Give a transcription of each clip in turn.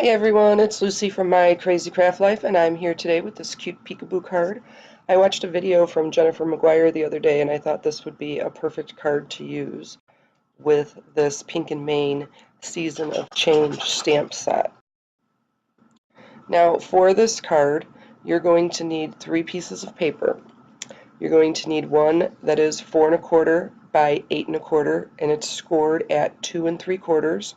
Hi everyone, it's Lucy from My Crazy Craft Life, and I'm here today with this cute peekaboo card. I watched a video from Jennifer McGuire the other day, and I thought this would be a perfect card to use with this Pink and Main Season of Change stamp set. Now, for this card, you're going to need 3 pieces of paper. You're going to need one that is 4 1/4 by 8 1/4, and it's scored at 2 3/4.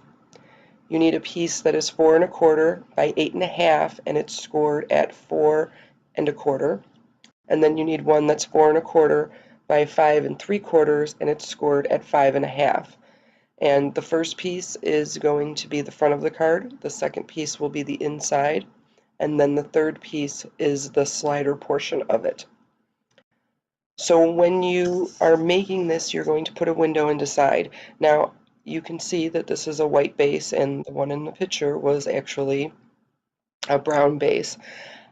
You need a piece that is 4 1/4 by 8 1/2, and it's scored at 4 1/4. And then you need one that's 4 1/4 by 5 3/4, and it's scored at 5 1/2. And the first piece is going to be the front of the card. The second piece will be the inside, and then the third piece is the slider portion of it. So when you are making this, you're going to put a window and decide. Now, you can see that this is a white base, and the one in the picture was actually a brown base.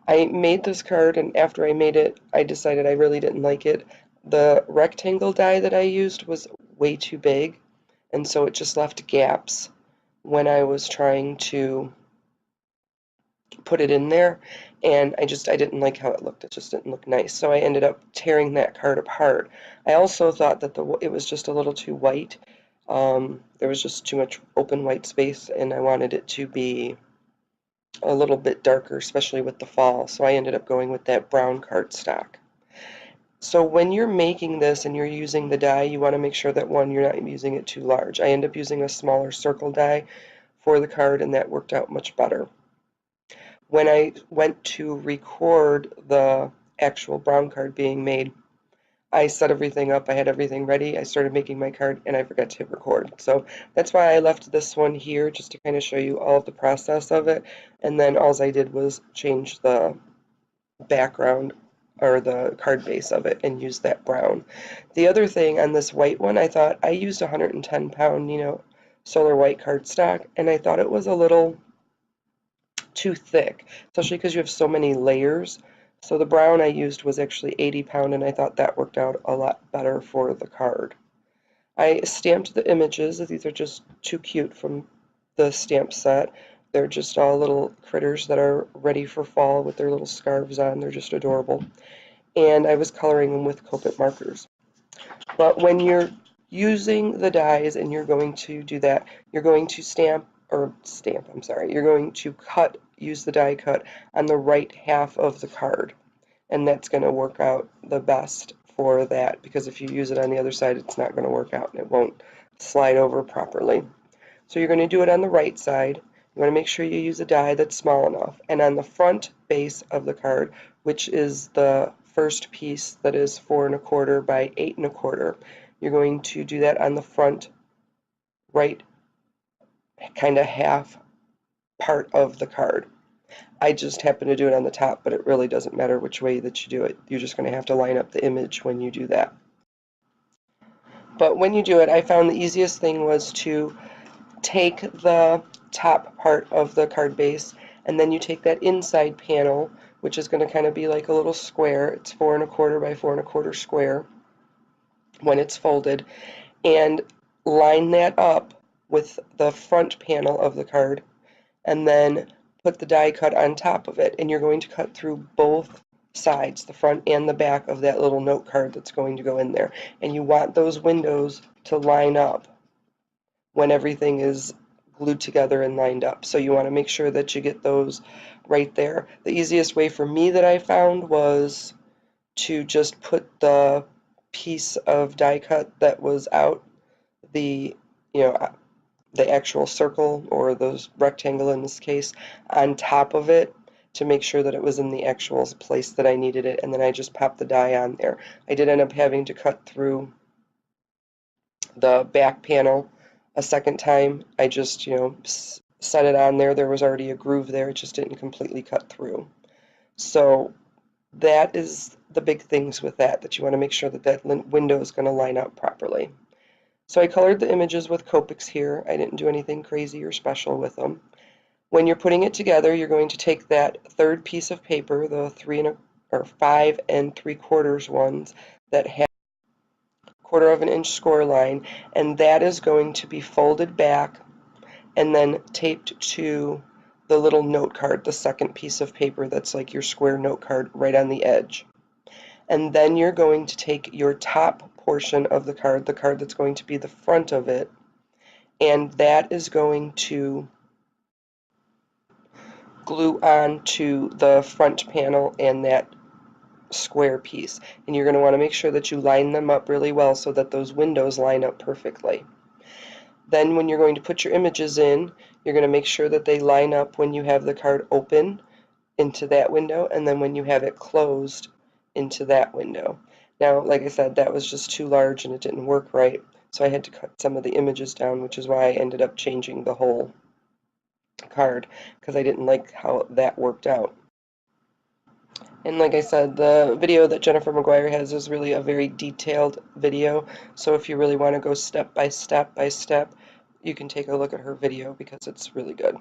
I made this card, and after I made it, I decided I really didn't like it. The rectangle die that I used was way too big, and so it just left gaps when I was trying to put it in there, and I didn't like how it looked. It just didn't look nice, so I ended up tearing that card apart. I also thought that it was just a little too white. There was just too much open white space, and I wanted it to be a little bit darker, especially with the fall, so I ended up going with that brown cardstock. So when you're making this and you're using the die, you want to make sure that, one, you're not using it too large. I end up using a smaller circle die for the card, and that worked out much better. When I went to record the actual brown card being made, I set everything up, I had everything ready, I started making my card, and I forgot to hit record. So that's why I left this one here, just to kind of show you all of the process of it, and then all I did was change the background or the card base of it and use that brown. The other thing on this white one, I thought I used 110 pound, solar white cardstock, and I thought it was a little too thick, especially because you have so many layers. So the brown I used was actually 80 pound, and I thought that worked out a lot better for the card. I stamped the images. These are just too cute from the stamp set. They're just all little critters that are ready for fall with their little scarves on. They're just adorable. And I was coloring them with Copic markers. But when you're using the dies and you're going to do that, you're going to you're going to use the die cut on the right half of the card. And that's going to work out the best for that, because if you use it on the other side, it's not going to work out and it won't slide over properly. So you're going to do it on the right side. You want to make sure you use a die that's small enough. And on the front base of the card, which is the first piece that is 4 1/4 by 8 1/4, you're going to do that on the front right kind of half part of the card. I just happen to do it on the top, but it really doesn't matter which way that you do it. You're just going to have to line up the image when you do that. But when you do it, I found the easiest thing was to take the top part of the card base, and then you take that inside panel, which is going to kind of be like a little square. It's 4 1/4 by 4 1/4 square when it's folded, and line that up with the front panel of the card, and then put the die cut on top of it, and you're going to cut through both sides, the front and the back of that little note card that's going to go in there. And you want those windows to line up when everything is glued together and lined up. So you want to make sure that you get those right there. The easiest way for me that I found was to just put the piece of die cut that was out, the actual circle, or those rectangle in this case, on top of it, to make sure that it was in the actual place that I needed it, and then I just popped the die on there. I did end up having to cut through the back panel a second time. I just, set it on there. There was already a groove there. It just didn't completely cut through. So that is the big things with that you want to make sure that that window is going to line up properly. So I colored the images with Copics here. I didn't do anything crazy or special with them. When you're putting it together, you're going to take that third piece of paper, the 5 3/4 ones that have 1/4 of an inch score line, and that is going to be folded back and then taped to the little note card, the second piece of paper that's like your square note card right on the edge. And then you're going to take your top portion of the card that's going to be the front of it, and that is going to glue on to the front panel and that square piece. And you're going to want to make sure that you line them up really well so that those windows line up perfectly. Then when you're going to put your images in, you're going to make sure that they line up when you have the card open into that window, and then when you have it closed into that window. Now, like I said, that was just too large and it didn't work right, so I had to cut some of the images down, which is why I ended up changing the whole card, because I didn't like how that worked out. And like I said, the video that Jennifer McGuire has is really a very detailed video, so if you really want to go step by step by step, you can take a look at her video because it's really good.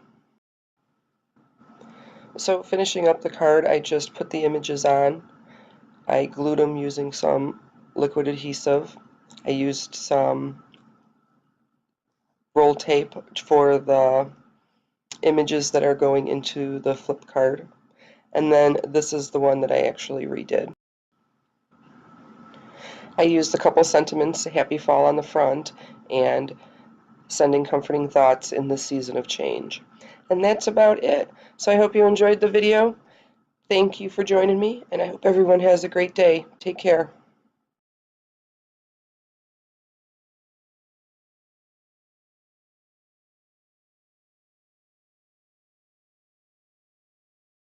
So finishing up the card, I just put the images on. I glued them using some liquid adhesive. I used some roll tape for the images that are going into the flip card. And then this is the one that I actually redid. I used a couple sentiments, happy fall on the front, and sending comforting thoughts in this season of change. And that's about it. So I hope you enjoyed the video. Thank you for joining me, and I hope everyone has a great day. Take care.